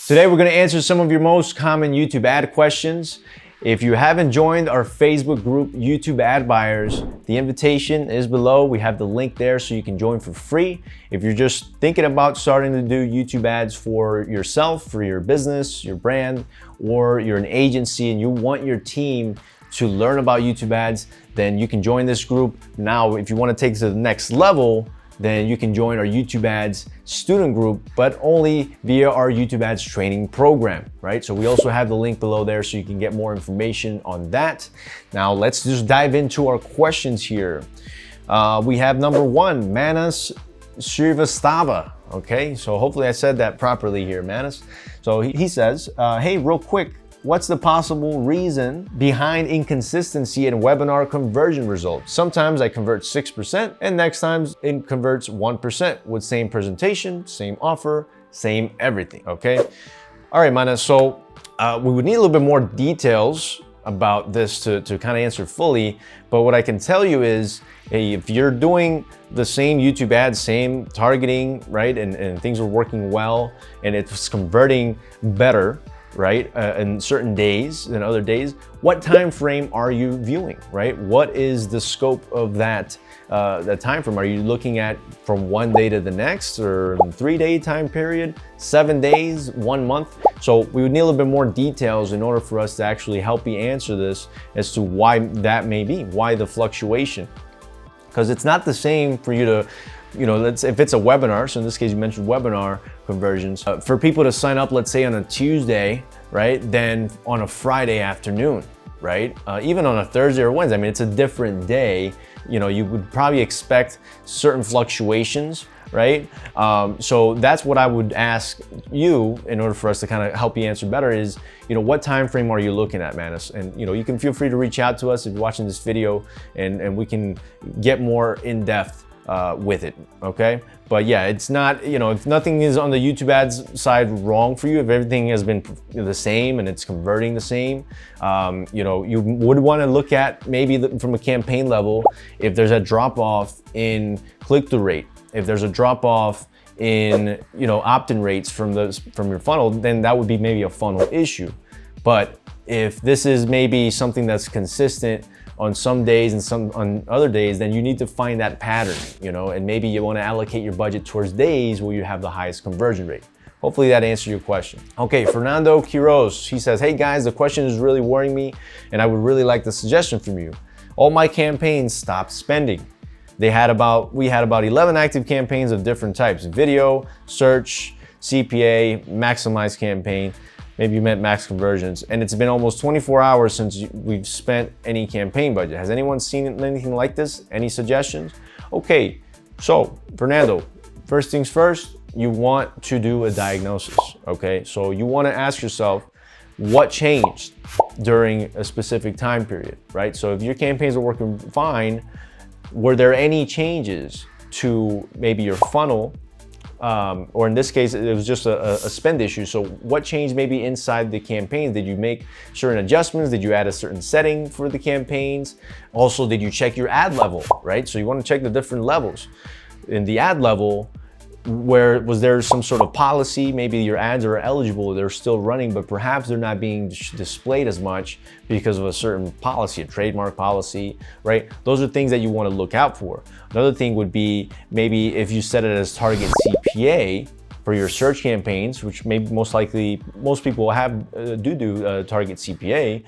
Today we're going to answer some of your most common YouTube ad questions. If you haven't joined our Facebook group, YouTube Ad Buyers, the invitation is below. We have the link there so you can join for free. If you're just thinking about starting to do YouTube ads for yourself, for your business, your brand, or you're an agency and you want your team to learn about YouTube ads, then you can join this group. Now, if you want to take it to the next level, then you can join our YouTube Ads student group, but only via our YouTube Ads training program, right? So we also have the link below there so you can get more information on that. Now let's just dive into our questions here. We have number one, Manas Srivastava. Okay, so hopefully I said that properly here, Manas. So he says, hey, real quick, what's the possible reason behind inconsistency in webinar conversion results? Sometimes I convert 6% and next times it converts 1% with same presentation, same offer, same everything, okay? All right, Mana, so we would need a little bit more details about this to kind of answer fully, but what I can tell you is, hey, if you're doing the same YouTube ads, same targeting, right, and things are working well and it's converting better, right, in certain days than other days, what time frame are you viewing, right? What is the scope of that time frame? Are you looking at from one day to the next, or 3-day time period, 7 days, 1 month? So we would need a little bit more details in order for us to actually help you answer this as to why that may be, why the fluctuation. Because it's not the same for you to, if it's a webinar, so in this case you mentioned webinar conversions, for people to sign up, let's say on a Tuesday, right, then on a Friday afternoon, right? Even on a Thursday or Wednesday, I mean, it's a different day. You would probably expect certain fluctuations, right? So that's what I would ask you in order for us to kind of help you answer better is, what time frame are you looking at, Manas? And you can feel free to reach out to us if you're watching this video and we can get more in depth with it, okay? But yeah, it's not, if nothing is on the YouTube ads side wrong for you, if everything has been the same and it's converting the same, you would want to look at maybe from a campaign level, if there's a drop off in click-through rate, if there's a drop off in, opt-in rates from your funnel, then that would be maybe a funnel issue. But if this is maybe something that's consistent on some days and some on other days, then you need to find that pattern, and maybe you want to allocate your budget towards days where you have the highest conversion rate. Hopefully that answered your question. Okay, Fernando Quiroz, he says, hey guys, the question is really worrying me and I would really like the suggestion from you. All my campaigns stopped spending. We had about 11 active campaigns of different types: video, search, CPA, maximize campaign. Maybe you meant max conversions. And it's been almost 24 hours since we've spent any campaign budget. Has anyone seen anything like this? Any suggestions? Okay, so Fernando, first things first, you want to do a diagnosis, okay? So you want to ask yourself, what changed during a specific time period, right? So if your campaigns are working fine, were there any changes to maybe your funnel? Or in this case, it was just a spend issue. So what changed maybe inside the campaigns? Did you make certain adjustments? Did you add a certain setting for the campaigns? Also, did you check your ad level, right? So you want to check the different levels. In the ad level, was there some sort of policy? Maybe your ads are eligible, they're still running, but perhaps they're not being displayed as much because of a certain policy, a trademark policy, right? Those are things that you want to look out for. Another thing would be maybe if you set it as target CPA for your search campaigns, which maybe most likely most people have do target CPA,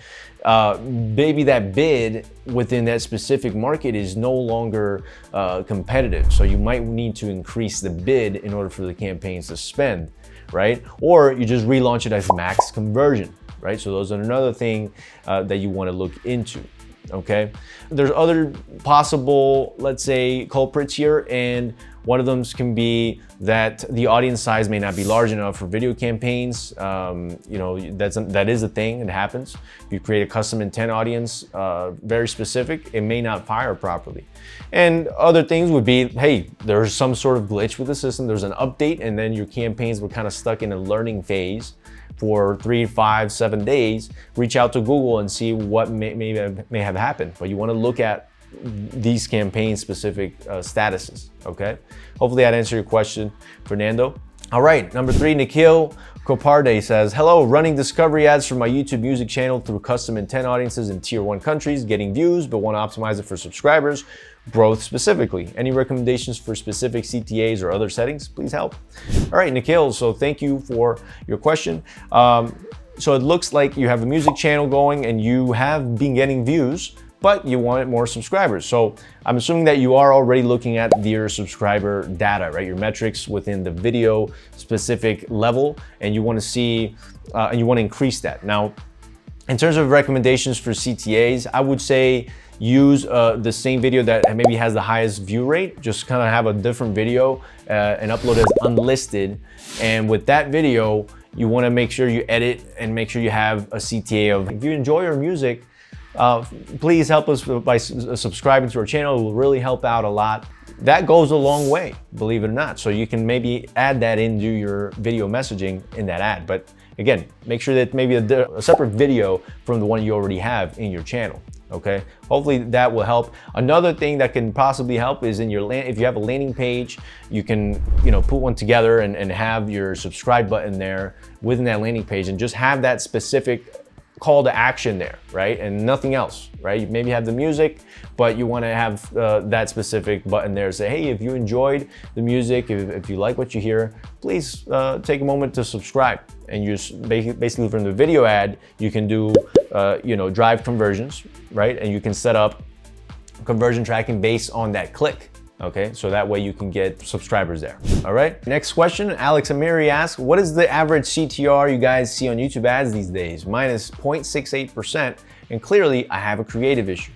maybe that bid within that specific market is no longer competitive. So you might need to increase the bid in order for the campaigns to spend, right? Or you just relaunch it as max conversion, right? So those are another thing that you want to look into. Okay, there's other possible, let's say, culprits here, and one of them can be that the audience size may not be large enough for video campaigns. That is a thing, it happens. You create a custom intent audience, very specific, it may not fire properly. And other things would be, hey, there's some sort of glitch with the system, there's an update, and then your campaigns were kind of stuck in a learning phase for 3, 5, 7 days. Reach out to Google and see what may have happened. But you want to look at these campaign specific statuses, okay? Hopefully that answered your question, Fernando. All right, number 3, Nikhil Koparde says, hello, running discovery ads for my YouTube music channel through custom intent audiences in tier 1 countries, getting views, but want to optimize it for subscribers, growth specifically. Any recommendations for specific CTAs or other settings? Please help. All right, Nikhil, so thank you for your question. So it looks like you have a music channel going and you have been getting views, but you want more subscribers. So I'm assuming that you are already looking at your subscriber data, right? Your metrics within the video specific level, and you want to see, and you want to increase that. Now, in terms of recommendations for CTAs, I would say use the same video that maybe has the highest view rate. Just kind of have a different video and upload as unlisted. And with that video, you want to make sure you edit and make sure you have a CTA of, if you enjoy our music, please help us by subscribing to our channel. It will really help out a lot. That goes a long way, believe it or not. So you can maybe add that into your video messaging in that ad. But again, make sure that maybe a separate video from the one you already have in your channel. Okay, hopefully that will help. Another thing that can possibly help is in your if you have a landing page, you can put one together and have your subscribe button there within that landing page, and just have that specific call to action there, right? And nothing else, right? You maybe have the music, but you want to have that specific button there. Say, hey, if you enjoyed the music, if you like what you hear, please take a moment to subscribe. And you basically from the video ad, you can do, drive conversions, right? And you can set up conversion tracking based on that click. Okay, so that way you can get subscribers there. All right, next question. Alex Amiri asks, what is the average CTR you guys see on YouTube ads these days? Mine is 0.68%, and clearly I have a creative issue.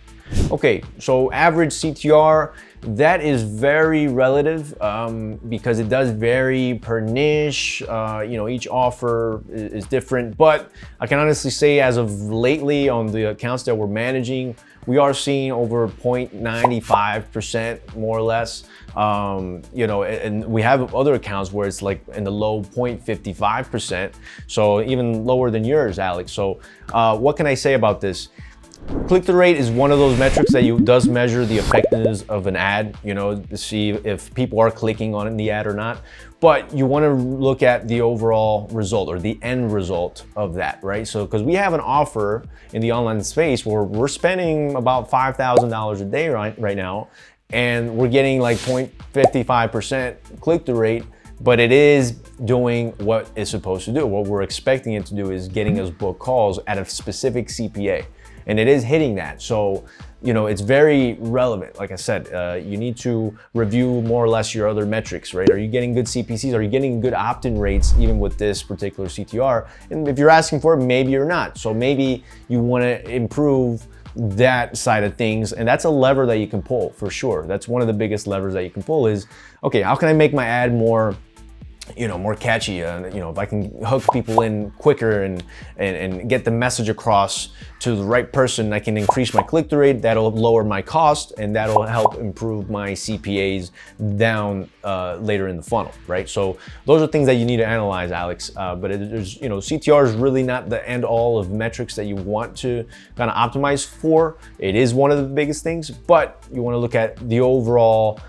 Okay, so average CTR, that is very relative because it does vary per niche. Each offer is different, but I can honestly say as of lately on the accounts that we're managing, we are seeing over 0.95% more or less. And we have other accounts where it's like in the low 0.55%. So even lower than yours, Alex. So what can I say about this? Click-through rate is one of those metrics that does measure the effectiveness of an ad, to see if people are clicking on the ad or not. But you want to look at the overall result or the end result of that, right? So, because we have an offer in the online space where we're spending about $5,000 a day right now, and we're getting like 0.55% click-through rate, but it is doing what it's supposed to do. What we're expecting it to do is getting us book calls at a specific CPA. And it is hitting that. So, it's very relevant. Like I said, you need to review more or less your other metrics, right? Are you getting good CPCs? Are you getting good opt-in rates even with this particular CTR? And if you're asking for it, maybe you're not. So maybe you want to improve that side of things. And that's a lever that you can pull for sure. That's one of the biggest levers that you can pull is, okay, how can I make my ad more more catchy, if I can hook people in quicker and get the message across to the right person, I can increase my click-through rate, that'll lower my cost, and that'll help improve my CPAs down later in the funnel, right? So those are things that you need to analyze, Alex, but there's, CTR is really not the end all of metrics that you want to kind of optimize for. It is one of the biggest things, but you want to look at the overall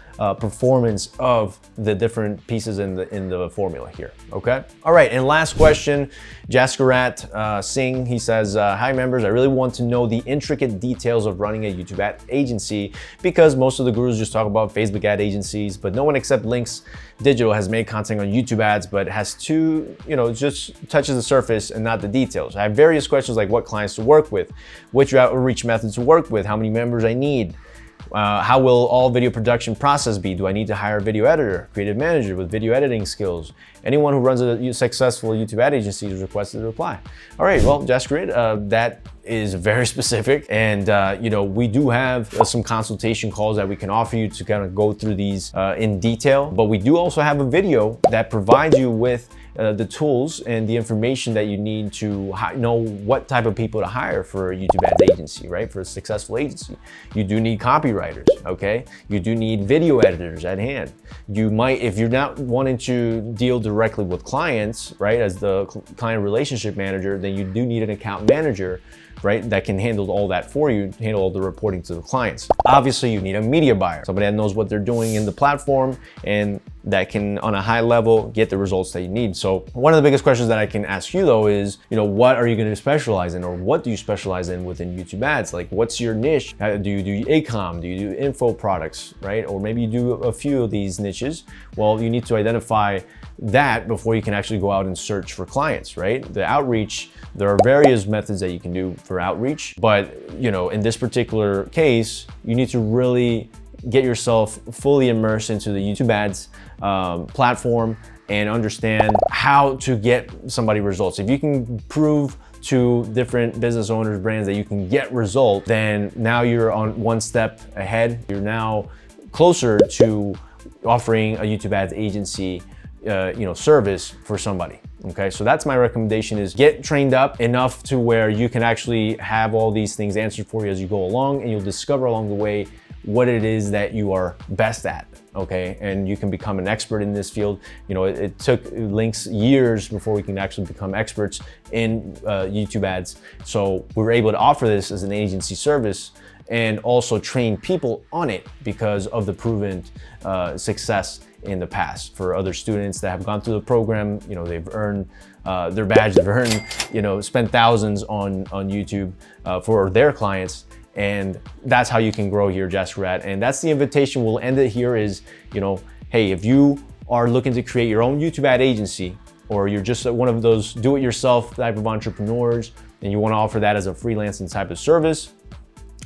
performance of the different pieces in the formula here, okay? All right, and last question, Jaskarat Singh, he says, hi members, I really want to know the intricate details of running a YouTube ad agency because most of the gurus just talk about Facebook ad agencies, but no one except Links Digital has made content on YouTube ads, but has just touches the surface and not the details. I have various questions like what clients to work with, which outreach methods to work with, how many members I need, how will all video production process be? Do I need to hire a video editor, creative manager with video editing skills? Anyone who runs a successful YouTube ad agency is requested to reply. All right, well, Jaskarit, that is very specific, and we do have some consultation calls that we can offer you to kind of go through these in detail, but we do also have a video that provides you with the tools and the information that you need to know what type of people to hire for a YouTube ads agency, right? For a successful agency. You do need copywriters, okay? You do need video editors at hand. You might, if you're not wanting to deal directly with clients, right, as the client relationship manager, then you do need an account manager right, that can handle all that for you, handle all the reporting to the clients. Obviously, you need a media buyer, somebody that knows what they're doing in the platform and that can, on a high level, get the results that you need. So one of the biggest questions that I can ask you though is, what are you going to specialize in, or what do you specialize in within YouTube ads? Like, what's your niche? Do you do e-com? Do you do info products, right? Or maybe you do a few of these niches. Well, you need to identify that before you can actually go out and search for clients, right? The outreach, there are various methods that you can do for outreach, but in this particular case, you need to really get yourself fully immersed into the YouTube ads platform and understand how to get somebody results. If you can prove to different business owners, brands that you can get results, then now you're on one step ahead. You're now closer to offering a YouTube ads agency service for somebody. Okay, so that's my recommendation, is get trained up enough to where you can actually have all these things answered for you as you go along, and you'll discover along the way what it is that you are best at, okay? And you can become an expert in this field. It took Links years before we can actually become experts in YouTube ads. So we were able to offer this as an agency service and also train people on it because of the proven success in the past. For other students that have gone through the program, they've earned their badge, they've earned, spent thousands on YouTube for their clients. And that's how you can grow here, JazzRat. And that's the invitation. We'll end it here is, hey, if you are looking to create your own YouTube ad agency, or you're just one of those do-it-yourself type of entrepreneurs and you want to offer that as a freelancing type of service,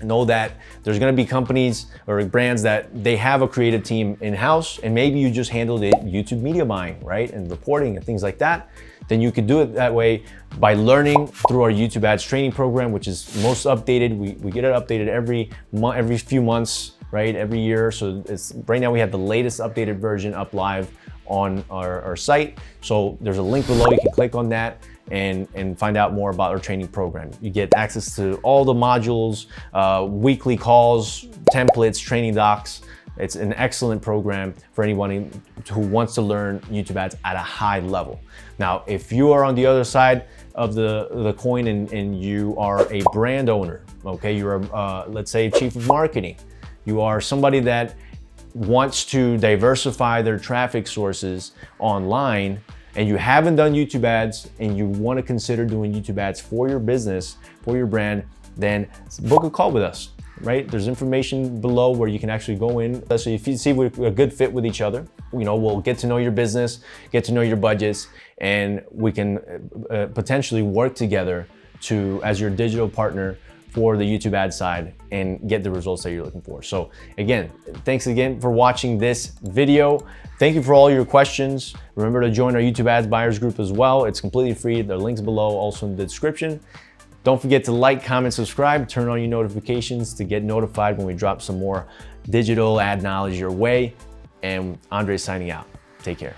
know that there's going to be companies or brands that they have a creative team in-house, and maybe you just handle the YouTube media buying, right, and reporting and things like that. Then you could do it that way by learning through our YouTube ads training program, which is most updated. We get it updated every few months, right, every year. So right now we have the latest updated version up live on our site. So there's a link below. You can click on that and find out more about our training program. You get access to all the modules, weekly calls, templates, training docs. It's an excellent program for anyone who wants to learn YouTube ads at a high level. Now, if you are on the other side of the coin and you are a brand owner, okay, you're let's say chief of marketing, you are somebody that wants to diversify their traffic sources online, and you haven't done YouTube ads and you want to consider doing YouTube ads for your business, for your brand, then book a call with us, right? There's information below where you can actually go in. So if you see we're a good fit with each other, we'll get to know your business, get to know your budgets, and we can potentially work together as your digital partner for the YouTube ad side and get the results that you're looking for. So again, thanks again for watching this video. Thank you for all your questions. Remember to join our YouTube ads buyers group as well. It's completely free. The link's below, also in the description. Don't forget to like, comment, subscribe, turn on your notifications to get notified when we drop some more digital ad knowledge your way. And Andre's signing out. Take care.